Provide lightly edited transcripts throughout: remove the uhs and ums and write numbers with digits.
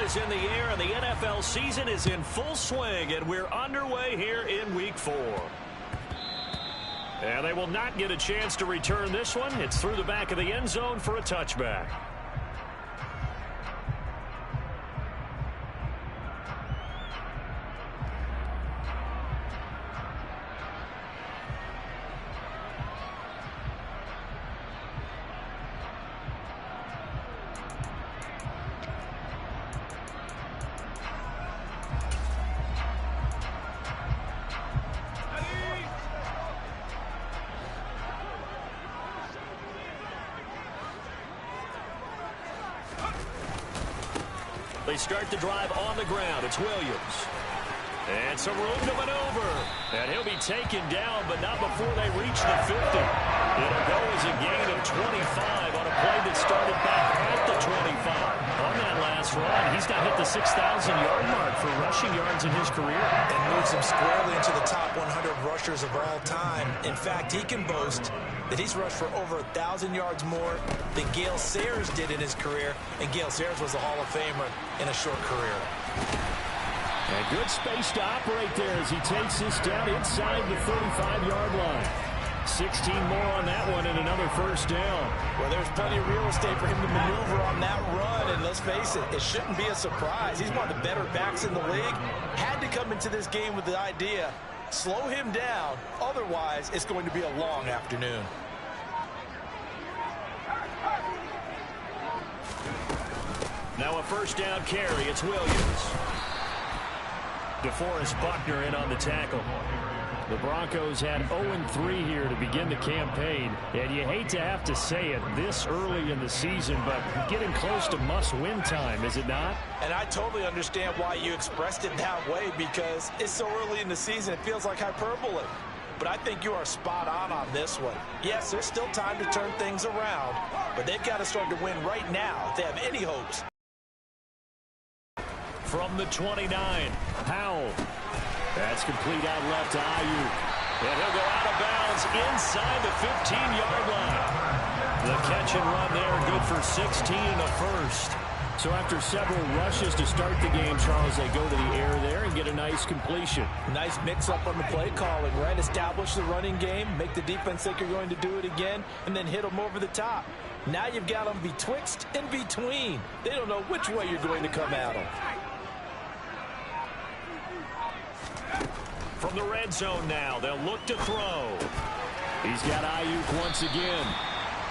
is in the air, and the NFL season is in full swing, and we're underway here in Week 4. And they will not get a chance to return this one. It's through the back of the end zone for a touchback. They start the drive on the ground. It's Williams. And some room to maneuver. And he'll be taken down, but not before they reach the 50. It'll go as a gain of 25 on a play that started back at the 25. On that last run, he's now hit the 6,000-yard mark for rushing yards in his career. And moves him squarely into the top 100 rushers of all time. In fact, he can boast that he's rushed for over 1,000 yards more than Gale Sayers did in his career. And Gale Sayers was a Hall of Famer in a short career. And good space to operate there as he takes this down inside the 35-yard line. 16 more on that one and another first down. Well, there's plenty of real estate for him to maneuver on that run. And let's face it, it shouldn't be a surprise. He's one of the better backs in the league. Had to come into this game with the idea, slow him down. Otherwise, it's going to be a long afternoon. Now a first down carry. It's Williams. DeForest Buckner in on the tackle. The Broncos had 0-3 here to begin the campaign, and you hate to have to say it this early in the season, but getting close to must-win time, is it not? And I totally understand why you expressed it that way, because it's so early in the season, it feels like hyperbole. But I think you are spot on this one. Yes, there's still time to turn things around, but they've got to start to win right now if they have any hopes. From the 29, Powell. That's complete out left to Ayuk. And he'll go out of bounds inside the 15-yard line. The catch and run there, good for 16 and a first. So after several rushes to start the game, Charles, they go to the air there and get a nice completion. Nice mix-up on the play calling, right? Establish the running game, make the defense think you're going to do it again, and then hit them over the top. Now you've got them betwixt and between. They don't know which way you're going to come at them. From the red zone now, they'll look to throw. He's got Ayuk once again.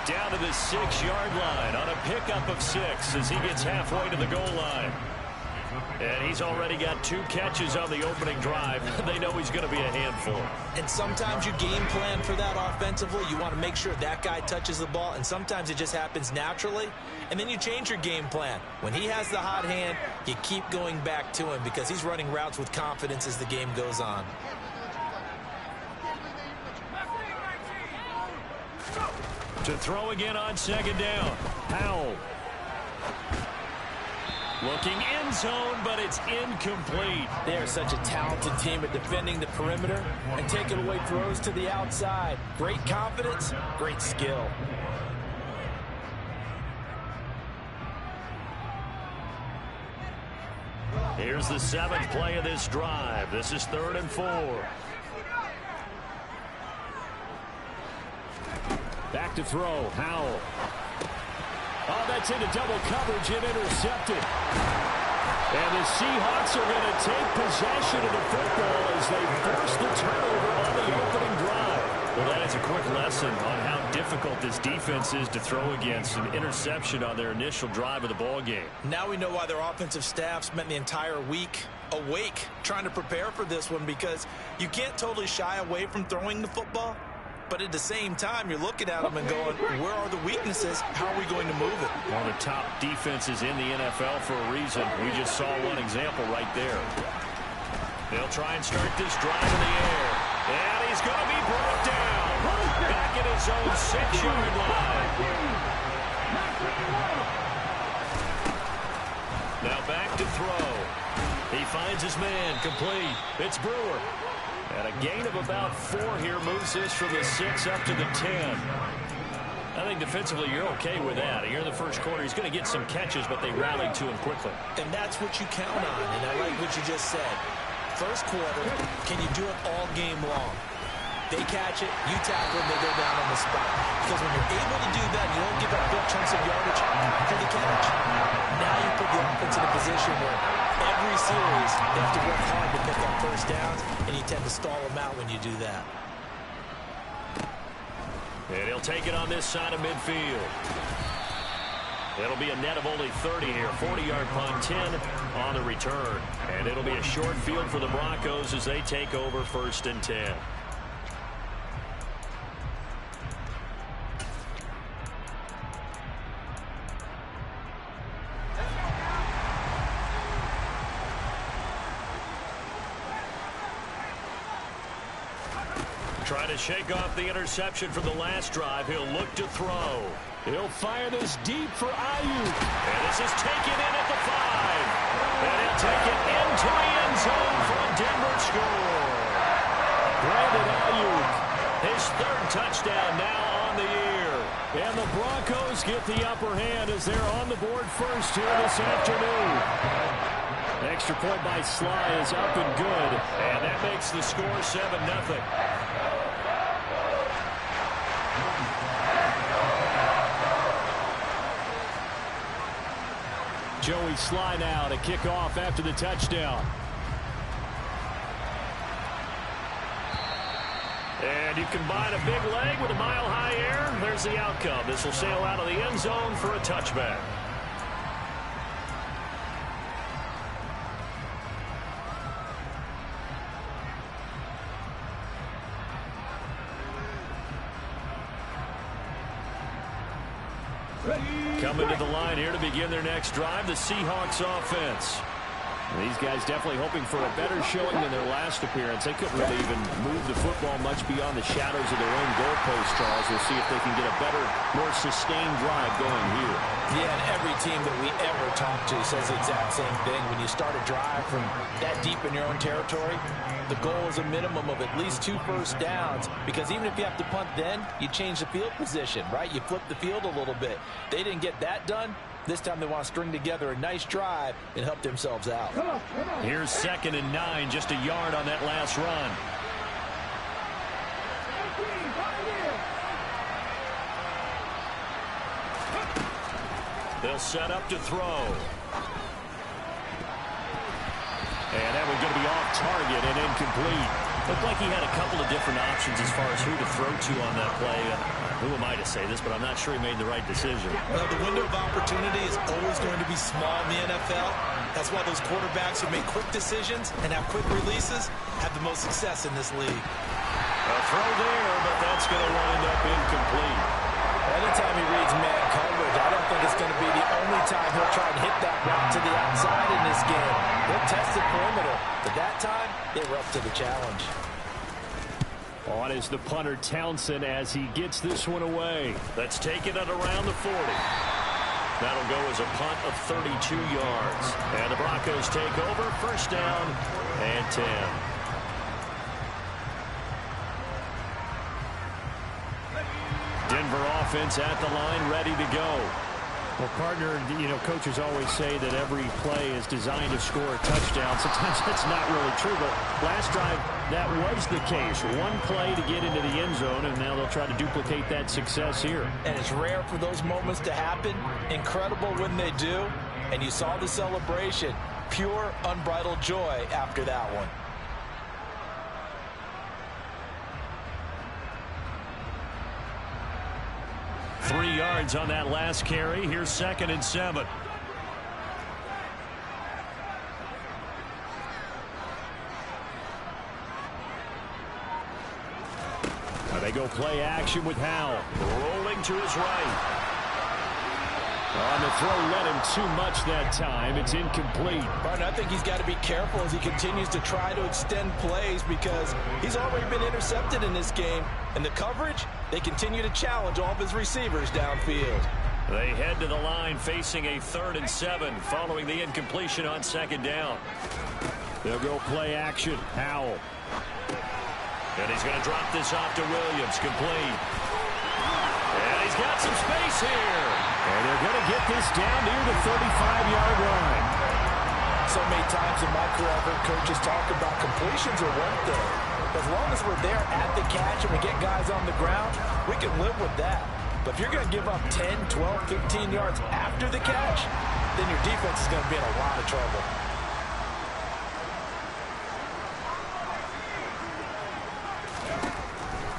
Down to the 6-yard line on a pickup of 6 as he gets halfway to the goal line. And he's already got 2 catches on the opening drive. They know he's going to be a handful. And sometimes you game plan for that offensively. You want to make sure that guy touches the ball, and sometimes it just happens naturally. And then you change your game plan. When he has the hot hand, you keep going back to him because he's running routes with confidence as the game goes on. To throw again on second down. Powell. Looking end zone, but it's incomplete. They are such a talented team at defending the perimeter and taking away throws to the outside. Great confidence, great skill. Here's the 7th play of this drive. This is 3rd and 4. Back to throw. Howell. Oh, that's into double coverage and intercepted. And the Seahawks are going to take possession of the football as they force the turnover on the opening drive. Well, that is a quick lesson on how difficult this defense is to throw against. An interception on their initial drive of the ball game. Now we know why their offensive staff spent the entire week awake trying to prepare for this one, because you can't totally shy away from throwing the football. But at the same time, you're looking at them and going, where are the weaknesses? How are we going to move it? One of the top defenses in the NFL for a reason. We just saw one example right there. They'll try and start this drive in the air. And he's going to be brought down. Back at his own 6-yard line. Now back to throw. He finds his man, complete. It's Brewer. And a gain of about 4 here moves this from the 6 up to the 10. Now think defensively you're okay with that. Here in the first quarter, he's going to get some catches, but they rallied to him quickly. And that's what you count on, and I like what you just said. First quarter, can you do it all game long? They catch it, you tackle, and they go down on the spot. Because when you're able to do that, you don't give up big chunks of yardage after the catch. Now you put the offense in a position where every series they have to work hard to pick up first downs, and you tend to stall them out when you do that. And he'll take it on this side of midfield. It'll be a net of only 30 here. 40-yard punt, 10 on the return. And it'll be a short field for the Broncos as they take over 1st and 10. Trying to shake off the interception from the last drive. He'll look to throw. He'll fire this deep for Ayuk. And this is taken in at the 5. And he'll take it into the end zone for a Denver score. Brandon Ayuk, his 3rd touchdown now on the year. And the Broncos get the upper hand as they're on the board first here this afternoon. Extra point by Sly is up and good. And that makes the score 7-0. Joey Sly now to kick off after the touchdown. And you combine a big leg with a mile-high air. There's the outcome. This will sail out of the end zone for a touchback. Coming to the line here to begin their next drive, the Seahawks offense. These guys definitely hoping for a better showing than their last appearance. They couldn't really even move the football much beyond the shadows of their own goalpost, Charles. We'll see if they can get a better, more sustained drive going here. Yeah, and every team that we ever talk to says the exact same thing. When you start a drive from that deep in your own territory, the goal is a minimum of at least 2 first downs, because even if you have to punt then, you change the field position, right? You flip the field a little bit. They didn't get that done. This time they want to string together a nice drive and help themselves out. Here's 2nd and 9, just a yard on that last run. They'll set up to throw. And that one's going to be off target and incomplete. Looked like he had a couple of different options as far as who to throw to on that play. Who am I to say this, but I'm not sure he made the right decision. Well, the window of opportunity is always going to be small in the NFL. That's why those quarterbacks who make quick decisions and have quick releases have the most success in this league. A throw there, but that's going to wind up incomplete. Anytime he reads man coverage, I don't think it's going to be the only time he'll try and hit that route to the outside in this game. He'll test the perimeter, but that time, they were up to the challenge. On is the punter Townsend as he gets this one away. Let's take it at around the 40. That'll go as a punt of 32 yards. And the Broncos take over, 1st down and 10. Denver offense at the line, ready to go. Well, partner, you know, coaches always say that every play is designed to score a touchdown. Sometimes that's not really true, but last drive, that was the case. One play to get into the end zone, and now they'll try to duplicate that success here. And it's rare for those moments to happen. Incredible when they do. And you saw the celebration. Pure, unbridled joy after that one. Three yards on that last carry. Here's 2nd and 7. Now they go play action with Howell. Rolling to his right. On the throw, led him too much that time. It's incomplete. But I think he's got to be careful as he continues to try to extend plays, because he's already been intercepted in this game. And the coverage, they continue to challenge all of his receivers downfield. They head to the line facing a 3rd and 7 following the incompletion on 2nd down. They'll go play action. Howell. And he's going to drop this off to Williams. Complete. And he's got some space here. And they're going to get this down near the 35-yard line. So many times in my career, I've heard coaches talk about completions are one thing. As long as we're there at the catch and we get guys on the ground, we can live with that. But if you're going to give up 10, 12, 15 yards after the catch, then your defense is going to be in a lot of trouble.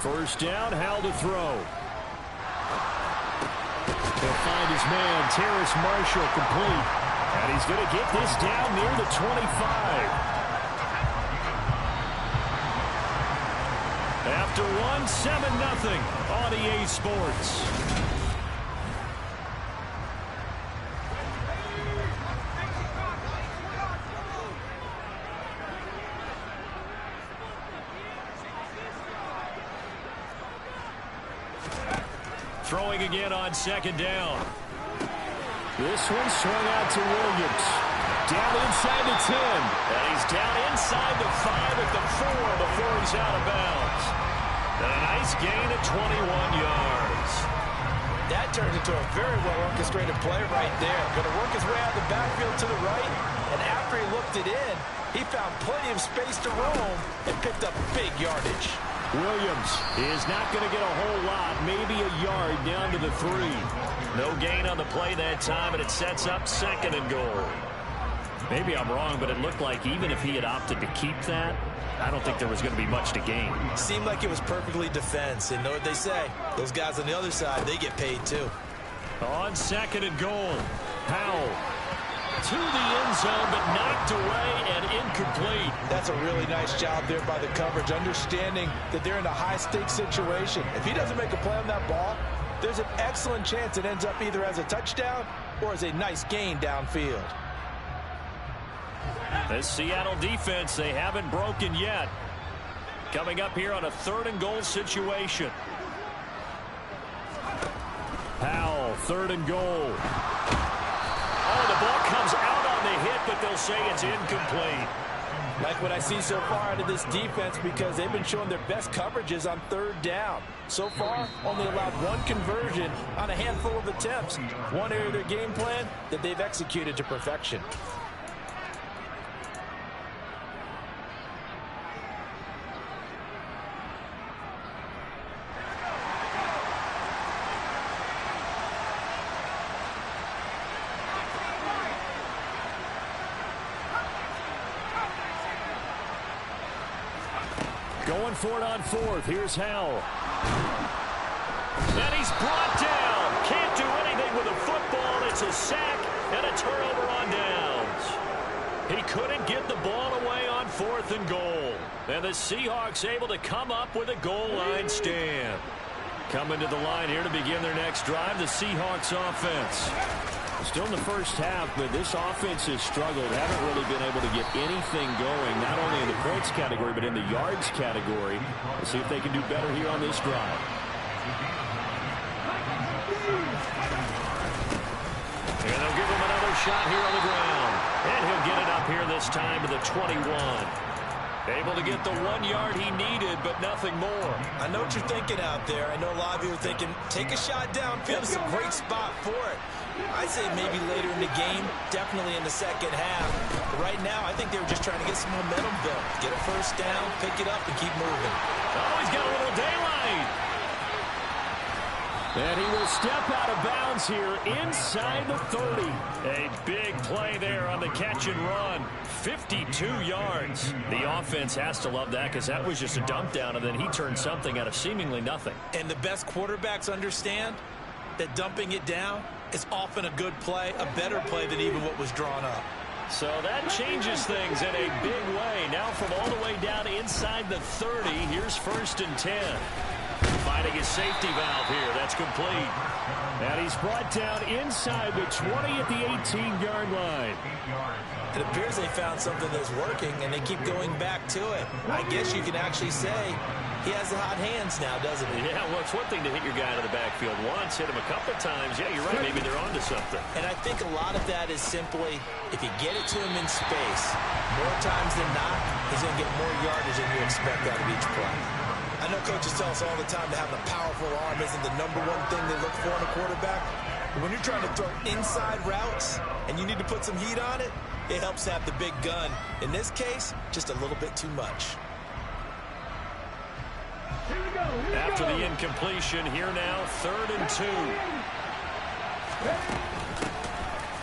First down, Howell to throw. He'll find his man, Terrace Marshall, complete. And he's going to get this down near the 25. After one, 7-0 on EA Sports. Throwing again on second down. This one swung out to Williams. Down inside the 10. And he's down inside the 5 at the 4 before he's out of bounds. And a nice gain of 21 yards. That turns into a very well-orchestrated play right there. Going to work his way out of the backfield to the right. And after he looked it in, he found plenty of space to roam and picked up big yardage. Williams is not going to get a whole lot, maybe a yard down to the 3. No gain on the play that time, and it sets up 2nd and goal. Maybe I'm wrong, but it looked like even if he had opted to keep that, I don't think there was going to be much to gain. Seemed like it was perfectly defense. And know what they say? Those guys on the other side, they get paid too. On 2nd and goal, Howell to the end zone, but knocked away and incomplete. That's a really nice job there by the coverage, understanding that they're in a high-stakes situation. If he doesn't make a play on that ball, there's an excellent chance it ends up either as a touchdown or as a nice gain downfield. This Seattle defense, they haven't broken yet. Coming up here on a 3rd and goal situation. Howell, 3rd and goal. Oh, the ball comes out on the hit, but they'll say it's incomplete. Like what I see so far out of this defense, because they've been showing their best coverages on 3rd down. So far, only allowed 1 conversion on a handful of attempts. One area of their game plan that they've executed to perfection. Going for it on 4th. Here's Howell. And he's brought down. Can't do anything with a football. It's a sack and a turnover on downs. He couldn't get the ball away on 4th and goal. And the Seahawks able to come up with a goal line stand. Coming to the line here to begin their next drive, the Seahawks offense. Still in the first half, but this offense has struggled. Haven't really been able to get anything going, not only in the points category, but in the yards category. We'll see if they can do better here on this drive. And they'll give him another shot here on the ground. And he'll get it up here this time to the 21. Able to get the 1 yard he needed, but nothing more. I know what you're thinking out there. I know a lot of you are thinking, take a shot downfield. It's a great spot for it. I'd say maybe later in the game, definitely in the second half. But right now, I think they were just trying to get some momentum built. Get a first down, pick it up, and keep moving. Oh, he's got a little daylight. And he will step out of bounds here inside the 30. A big play there on the catch and run. 52 yards. The offense has to love that because that was just a dump down, and then he turned something out of seemingly nothing. And the best quarterbacks understand that dumping it down is often a good play, a better play than even what was drawn up. So that changes things in a big way. Now from all the way down inside the 30, here's 1st and 10. Finding his safety valve here. That's complete. And he's brought down inside the 20 at the 18-yard line. It appears they found something that's working, and they keep going back to it. I guess you can actually say he has the hot hands now, doesn't he? Yeah, well, it's one thing to hit your guy out of the backfield once, hit him a couple times. Yeah, you're right. Maybe they're onto something. And I think a lot of that is simply if you get it to him in space, more times than not, he's going to get more yardage than you expect out of each play. I know coaches tell us all the time that having a powerful arm isn't the #1 thing they look for in a quarterback. But when you're trying to throw inside routes and you need to put some heat on it, it helps have the big gun. In this case, just a little bit too much. After the incompletion, here now, 3rd and 2.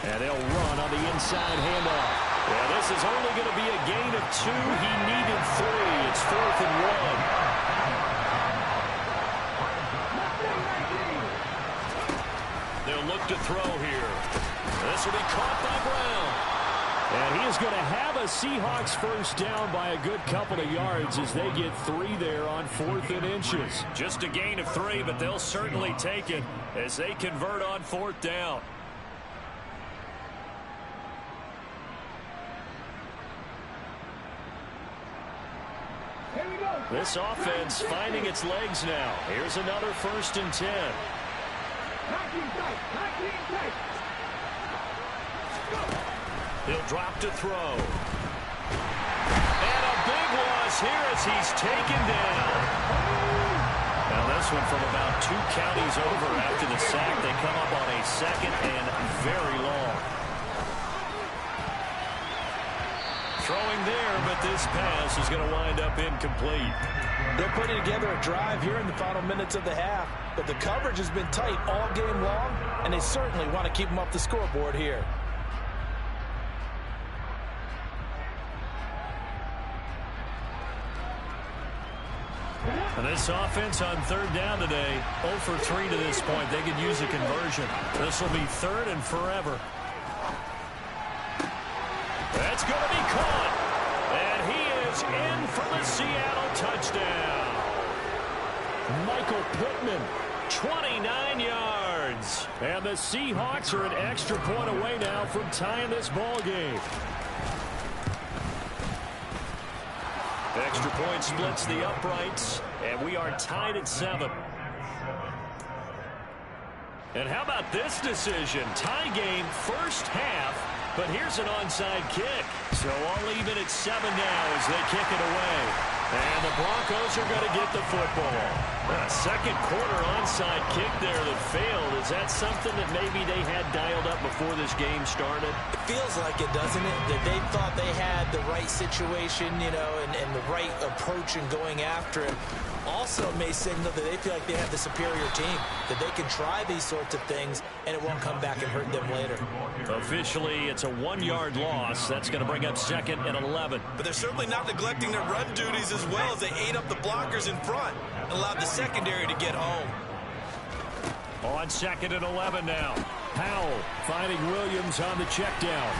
And they'll run on the inside handoff. Yeah, this is only going to be a gain of 2. He needed 3. It's 4th and 1. They'll look to throw here. This will be caught by Brown. And he is going to have a Seahawks first down by a good couple of yards as they get 3 there on 4th and inches. Just a gain of 3, but they'll certainly take it as they convert on 4th down. This offense finding its legs now. Here's another 1st and 10. He'll drop to throw. And a big loss here as he's taken down. Now this one from about 2 counties over after the sack. They come up on a 2nd and very long. Throwing there, but this pass is going to wind up incomplete. They're putting together a drive here in the final minutes of the half, but the coverage has been tight all game long, and they certainly want to keep them up the scoreboard here. And this offense on 3rd down today, 0 for 3 to this point. They could use a conversion. This will be 3rd and forever. That's going to be caught. And he is in for the Seattle touchdown. Michael Pittman, 29 yards. And the Seahawks are an extra point away now from tying this ball game. Extra point splits the uprights, and we are tied at 7. And how about this decision? Tie game, first half, but here's an onside kick. So all even at 7 now as they kick it away. And the Broncos are going to get the football. A second quarter onside kick there that failed. Is that something that maybe they had dialed up before this game started? It feels like it, doesn't it? That they thought they had the right situation, you know, and the right approach in going after it. Also may signal that they feel like they have the superior team, that they can try these sorts of things and it won't come back and hurt them later. Officially, it's a 1-yard loss. That's going to bring up 2nd and 11. But they're certainly not neglecting their run duties as well as they ate up the blockers in front and allowed the secondary to get home. On 2nd and 11 now. Powell finding Williams on the check down.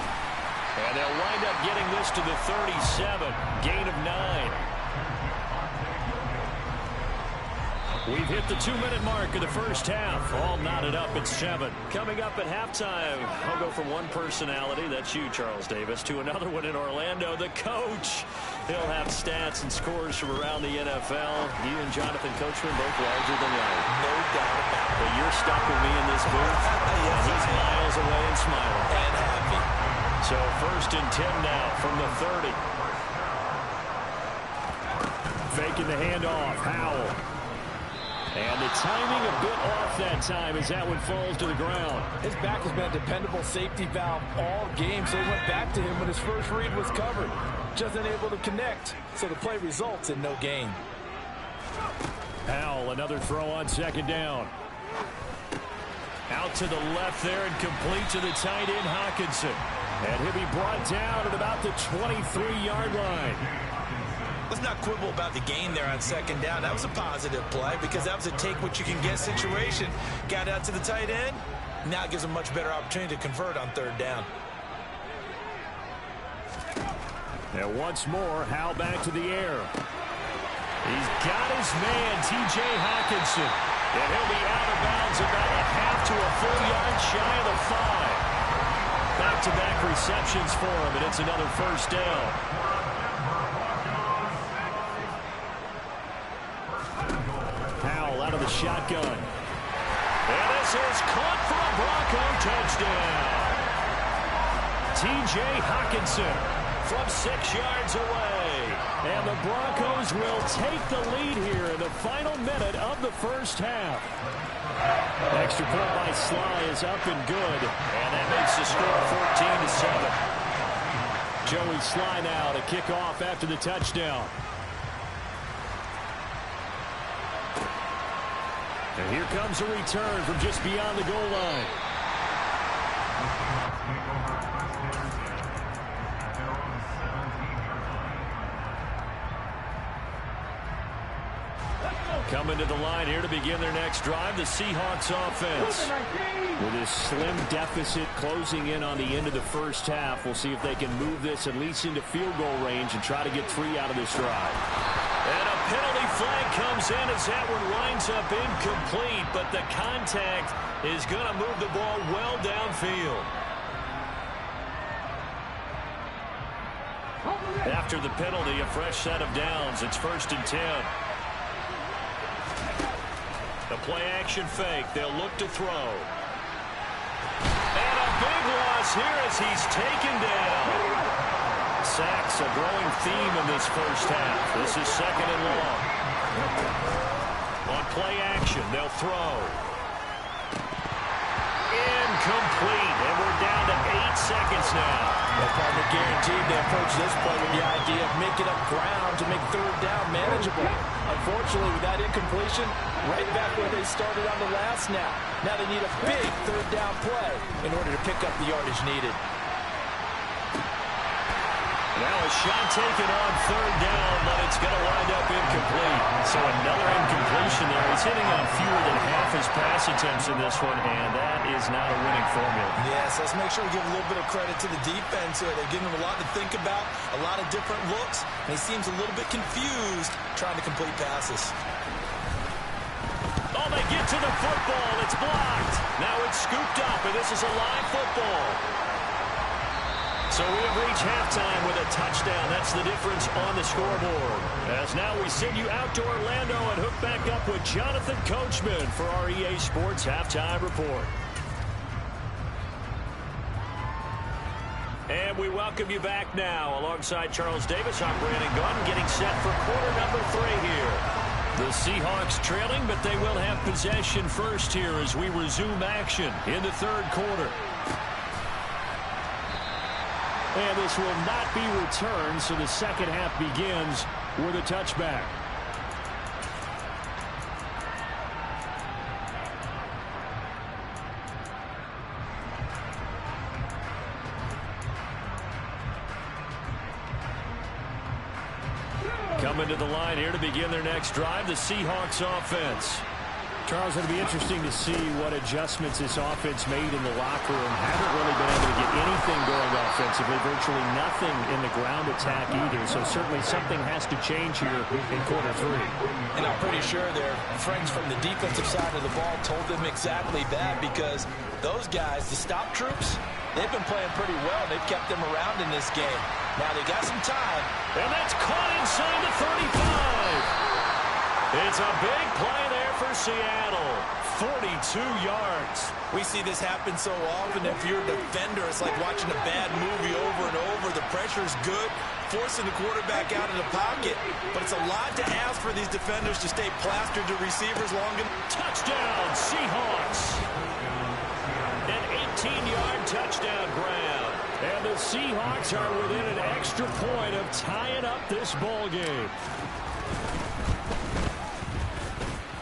And they'll wind up getting this to the 37. Gain of 9. We've hit the 2-minute mark of the first half. All knotted up at 7. Coming up at halftime, I'll go from one personality, that's you, Charles Davis, to another one in Orlando, the coach. He'll have stats and scores from around the NFL. You and Jonathan Coachman both larger than life. No doubt about it. But you're stuck with me in this booth. Yes, and he's miles away and smiling. And happy. So 1st and 10 now from the 30. Faking the handoff. Howell. And the timing a bit off that time as that one falls to the ground. His back has been a dependable safety valve all game, so he went back to him when his first read was covered. Just unable to connect, so the play results in no gain. Powell, another throw on 2nd down. Out to the left there and complete to the tight end, Hockenson. And he'll be brought down at about the 23-yard line. Let's not quibble about the gain there on 2nd down. That was a positive play because that was a take-what-you-can-get situation. Got out to the tight end. Now it gives a much better opportunity to convert on 3rd down. Now once more, Howell back to the air. He's got his man, T.J. Hockenson. And he'll be out of bounds about a half to a full yard shy of the 5. Back-to-back receptions for him, and it's another first down. Out of the shotgun. And this is caught for a Bronco touchdown. T.J. Hockenson, from 6 yards away. And the Broncos will take the lead here in the final minute of the first half. Extra point by Sly is up and good. And that makes the score 14-7. Joey Sly now to kick off after the touchdown. And here comes a return from just beyond the goal line. Coming to the line here to begin their next drive, the Seahawks offense. With this slim deficit closing in on the end of the first half, we'll see if they can move this at least into field goal range and try to get 3 out of this drive. And a penalty flag comes in as that one winds up incomplete, but the contact is going to move the ball well downfield. After the penalty, a fresh set of downs. It's 1st and 10. The play-action fake. They'll look to throw. And a big loss here as he's taken down. Sacks a growing theme in this first half. This is 2nd and long. On play-action, they'll throw. Incomplete. And we're down to 8 seconds now. Well, partner, guaranteed they approach this play with the idea of making up ground to make 3rd down manageable. Unfortunately, with that incompletion, right back where they started on the last snap. Now they need a big 3rd down play in order to pick up the yardage needed. Now a shot taken on 3rd down, but it's going to wind up incomplete. So another incompletion there. He's hitting on fewer than half his pass attempts in this one, and that is not a winning formula. Yes, let's make sure we give a little bit of credit to the defense here. They're giving him a lot to think about, a lot of different looks, and he seems a little bit confused trying to complete passes. Oh, they get to the football. It's blocked. Now it's scooped up, and this is a live football. So we have reached halftime with a touchdown. That's the difference on the scoreboard. As now we send you out to Orlando and hook back up with Jonathan Coachman for our EA Sports Halftime Report. And we welcome you back now. Alongside Charles Davis, I'm Brandon Gunn, getting set for quarter number 3 here. The Seahawks trailing, but they will have possession first here as we resume action in the 3rd quarter. And this will not be returned, so the second half begins with a touchback. Coming to the line here to begin their next drive, the Seahawks offense. Charles, it'll be interesting to see what adjustments this offense made in the locker room. Haven't really been able to get anything going offensively, virtually nothing in the ground attack either. So certainly something has to change here in quarter 3. And I'm pretty sure their friends from the defensive side of the ball told them exactly that, because those guys, the stop troops, they've been playing pretty well. They've kept them around in this game. Now they got some time. And that's caught inside the 35. It's a big play there for Seattle. 42 yards. We see this happen so often. If you're a defender, it's like watching a bad movie over and over. The pressure's good, forcing the quarterback out of the pocket. But it's a lot to ask for these defenders to stay plastered to receivers long enough. Touchdown, Seahawks. An 18-yard touchdown grab. And the Seahawks are within an extra point of tying up this ball game.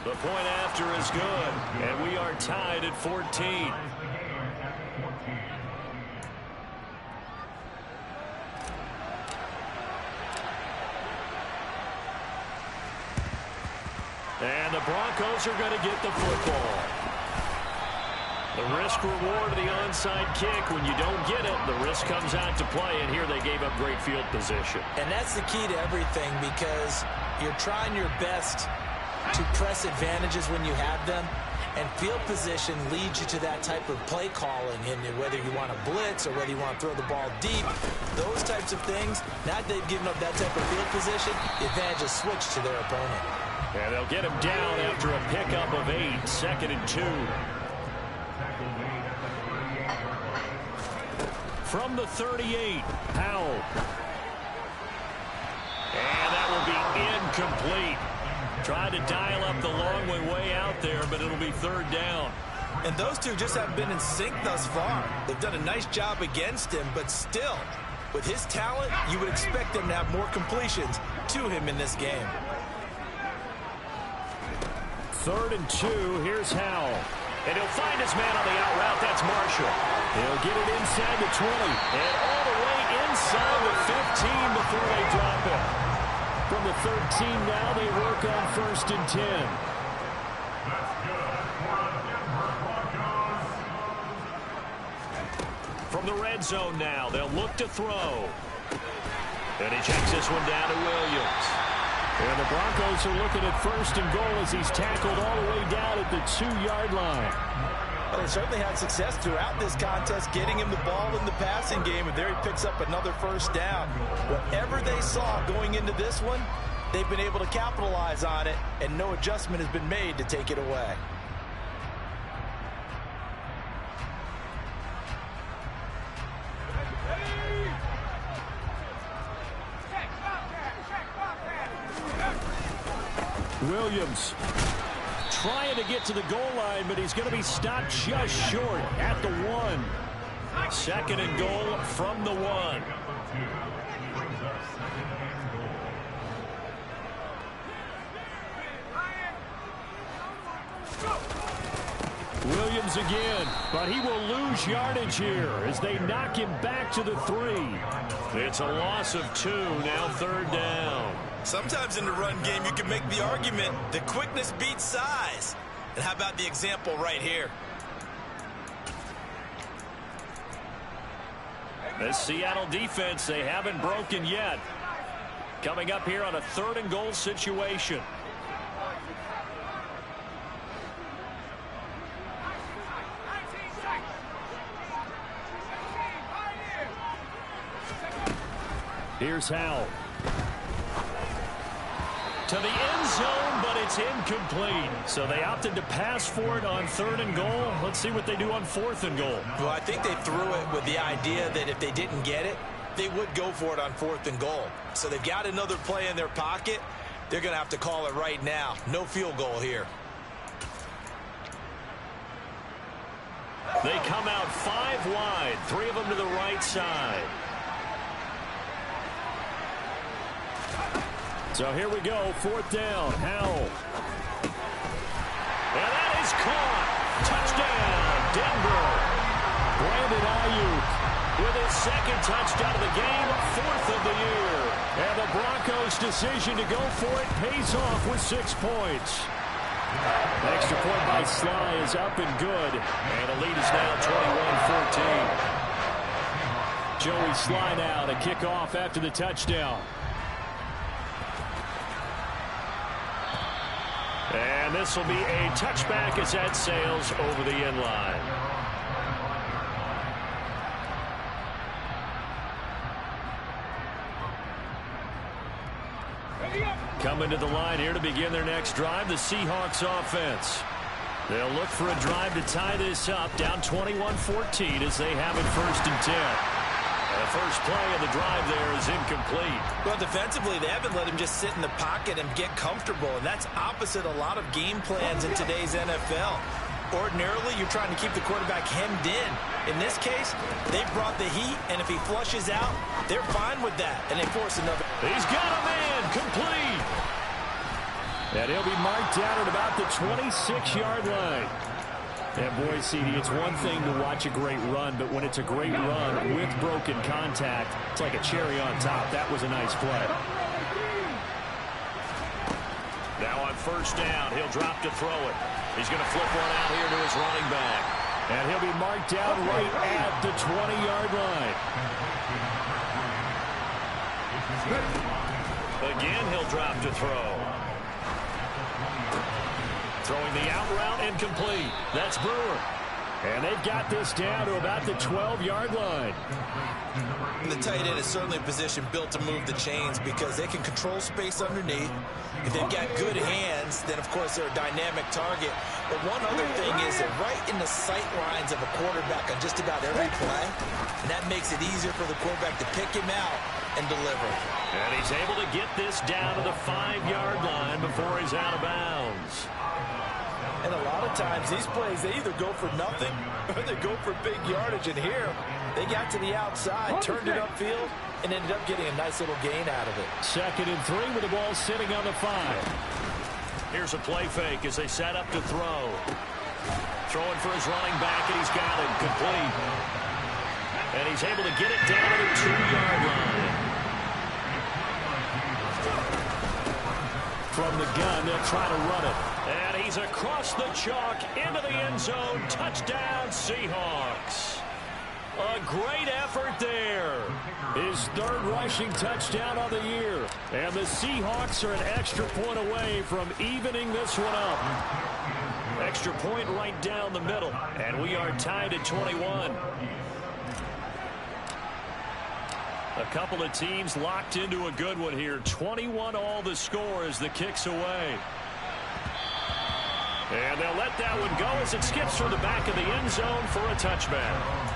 The point after is good, and we are tied at 14. And the Broncos are going to get the football. The risk-reward of the onside kick. When you don't get it, the risk comes out to play, and here they gave up great field position. And that's the key to everything, because you're trying your best to press advantages when you have them, and field position leads you to that type of play calling, and whether you want to blitz or whether you want to throw the ball deep, those types of things. Now that they've given up that type of field position, the advantage is switched to their opponent. And they'll get him down after a pickup of 8, 2nd and 2. From the 38, Howell. Tried to dial up the long way out there, but it'll be third down. And those two just haven't been in sync thus far. They've done a nice job against him, but still, with his talent, you would expect them to have more completions to him in this game. 3rd and 2. Here's Howell. And he'll find his man on the out route. That's Marshall. He'll get it inside the 20. And all the way inside the 15 before they drop it. From the 13 now, they work on 1st and 10. From the red zone now, they'll look to throw. And he checks this one down to Williams. And the Broncos are looking at 1st and goal as he's tackled all the way down at the 2-yard line. Well, they certainly had success throughout this contest, getting him the ball in the passing game, and there he picks up another 1st down. Whatever they saw going into this one, they've been able to capitalize on it, and no adjustment has been made to take it away. Williams trying to get to the goal line, but he's going to be stopped just short at the 1. 2nd and goal from the 1. Williams again, but he will lose yardage here as they knock him back to the 3. It's a loss of 2, now 3rd down. Sometimes in the run game, you can make the argument that quickness beats size. And how about the example right here? This Seattle defense, they haven't broken yet. Coming up here on a 3rd and goal situation. Here's Howell. To the end zone, but it's incomplete. So they opted to pass for it on 3rd and goal. Let's see what they do on 4th and goal. Well, I think they threw it with the idea that if they didn't get it, they would go for it on 4th and goal. So they've got another play in their pocket. They're going to have to call it right now. No field goal here. They come out 5 wide, 3 of them to the right side. So here we go, 4th down, Howell. And that is caught. Touchdown, Denver. Brandon Ayuk with his 2nd touchdown of the game, 4th of the year. And the Broncos' decision to go for it pays off with 6 points. Extra point by Sly is up and good. And the lead is now 21-14. Joey Sly now to kick off after the touchdown. And this will be a touchback as that sails over the end line. Coming to the line here to begin their next drive, the Seahawks offense. They'll look for a drive to tie this up, down 21-14 as they have it 1st and 10. The first play of the drive there is incomplete. Well, defensively, they haven't let him just sit in the pocket and get comfortable, and that's opposite a lot of game plans in today's NFL. Ordinarily, you're trying to keep the quarterback hemmed in. In this case, they brought the heat, and if he flushes out, they're fine with that, and they force another. He's got a man, complete. And he'll be marked down at about the 26-yard line. And boy, CD, it's one thing to watch a great run, but when it's a great run with broken contact, it's like a cherry on top. That was a nice play. Now on 1st down, he'll drop to throw it. He's going to flip one out here to his running back. And he'll be marked down right at the 20-yard line. Again, he'll drop to throw. Throwing the out route incomplete. That's Brewer. And they've got this down to about the 12-yard line. And the tight end is certainly a position built to move the chains because they can control space underneath. If they've got good hands, then, of course, they're a dynamic target. But one other thing is they're right in the sight lines of a quarterback on just about every play, and that makes it easier for the quarterback to pick him out and deliver. And he's able to get this down to the 5-yard line before he's out of bounds. And a lot of times these plays, they either go for nothing or they go for big yardage. And here, they got to the outside, turned it upfield, and ended up getting a nice little gain out of it. 2nd and 3 with the ball sitting on the 5. Here's a play fake as they set up to throw. Throwing for his running back, and he's got it complete. And he's able to get it down to the 2-yard line. From the gun, they'll try to run it. And he's across the chalk into the end zone. Touchdown, Seahawks. A great effort there. His 3rd rushing touchdown of the year. And the Seahawks are an extra point away from evening this one up. Extra point right down the middle. And we are tied at 21. A couple of teams locked into a good one here. 21 all the score as the kick's away. And they'll let that one go as it skips through the back of the end zone for a touchback.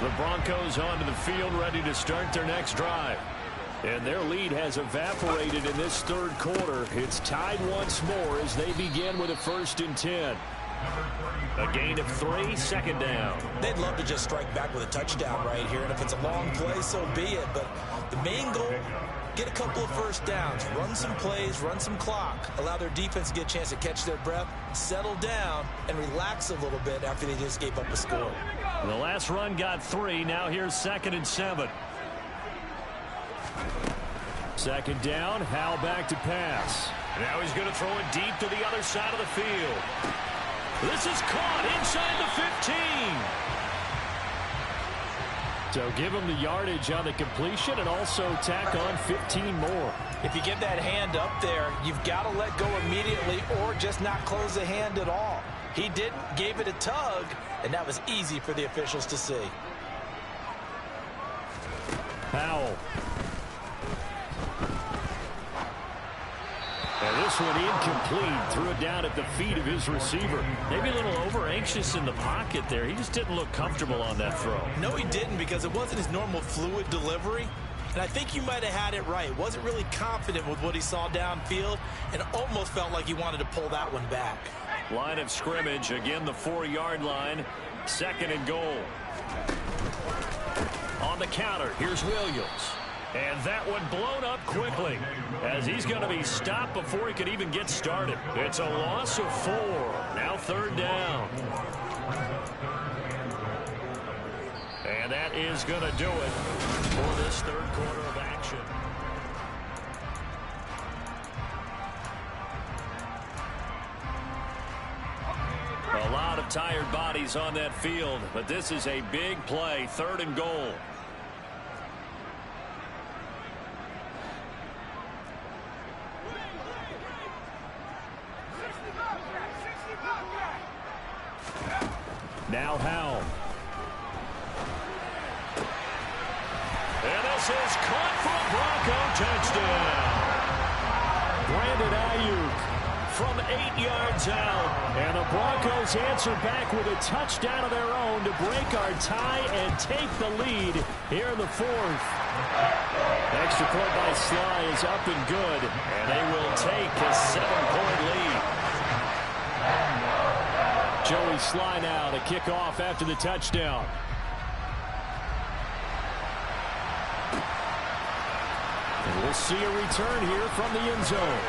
The Broncos onto the field ready to start their next drive. And their lead has evaporated in this 3rd quarter. It's tied once more as they begin with a 1st and 10. A gain of 3, 2nd down. They'd love to just strike back with a touchdown right here, and if it's a long play, so be it. But the main goal, get a couple of 1st downs, run some plays, run some clock, allow their defense to get a chance to catch their breath, settle down, and relax a little bit after they just gave up a score. The last run got 3. Now here's 2nd and 7. 2nd down, Howell back to pass. Now he's going to throw it deep to the other side of the field. This is caught inside the 15. So give him the yardage on the completion and also tack on 15 more. If you get that hand up there, you've got to let go immediately or just not close the hand at all. He didn't, gave it a tug, and that was easy for the officials to see. Howell. And this one incomplete. Threw it down at the feet of his receiver. Maybe a little over-anxious in the pocket there. He just didn't look comfortable on that throw. No, he didn't, because it wasn't his normal fluid delivery. And I think you might have had it right. Wasn't really confident with what he saw downfield and almost felt like he wanted to pull that one back. Line of scrimmage. Again, the 4-yard line. 2nd and goal. On the counter, here's Williams. And that one blown up quickly as he's going to be stopped before he could even get started. It's a loss of 4. Now 3rd down. And that is going to do it for this 3rd quarter of action. A lot of tired bodies on that field, but this is a big play. 3rd and goal. Now Howell. And this is caught for a Bronco touchdown. Brandon Ayuk from 8 yards out. And the Broncos answer back with a touchdown of their own to break our tie and take the lead here in the 4th. Extra point by Sly is up and good. And they will take a 7-point lead. Joey Sly now to kick off after the touchdown. And we'll see a return here from the end zone.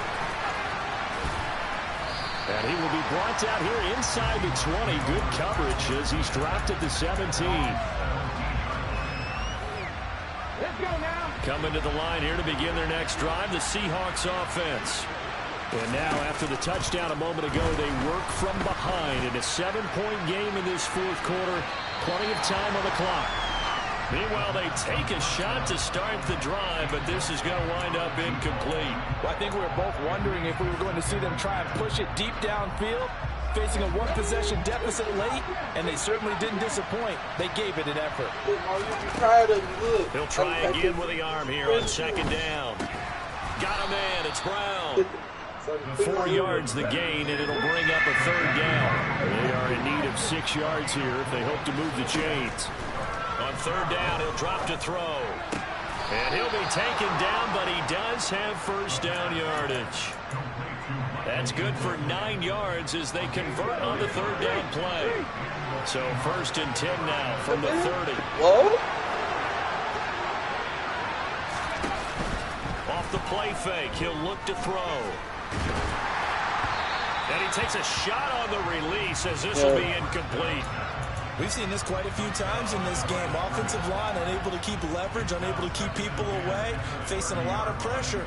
And he will be brought down here inside the 20. Good coverage as he's dropped at the 17. Let's go now. Coming to the line here to begin their next drive, the Seahawks offense. And now, after the touchdown a moment ago, they work from behind in a 7-point game in this 4th quarter. Plenty of time on the clock. Meanwhile, they take a shot to start the drive, but this is going to wind up incomplete. Well, I think we were both wondering if we were going to see them try and push it deep downfield, facing a 1-possession deficit late, and they certainly didn't disappoint. They gave it an effort. He'll try again with the arm here on 2nd down. got a man. It's Brown. 4 yards the gain, and it'll bring up a third down. They are in need of 6 yards here if they hope to move the chains. On third down, he'll drop to throw. And he'll be taken down, but he does have first down yardage. That's good for 9 yards as they convert on the third down play. So 1st and 10 now from the 30. Whoa. Off the play fake, he'll look to throw. And he takes a shot on the release as this will be incomplete. We've seen this quite a few times in this game. Offensive line unable to keep leverage, unable to keep people away, facing a lot of pressure.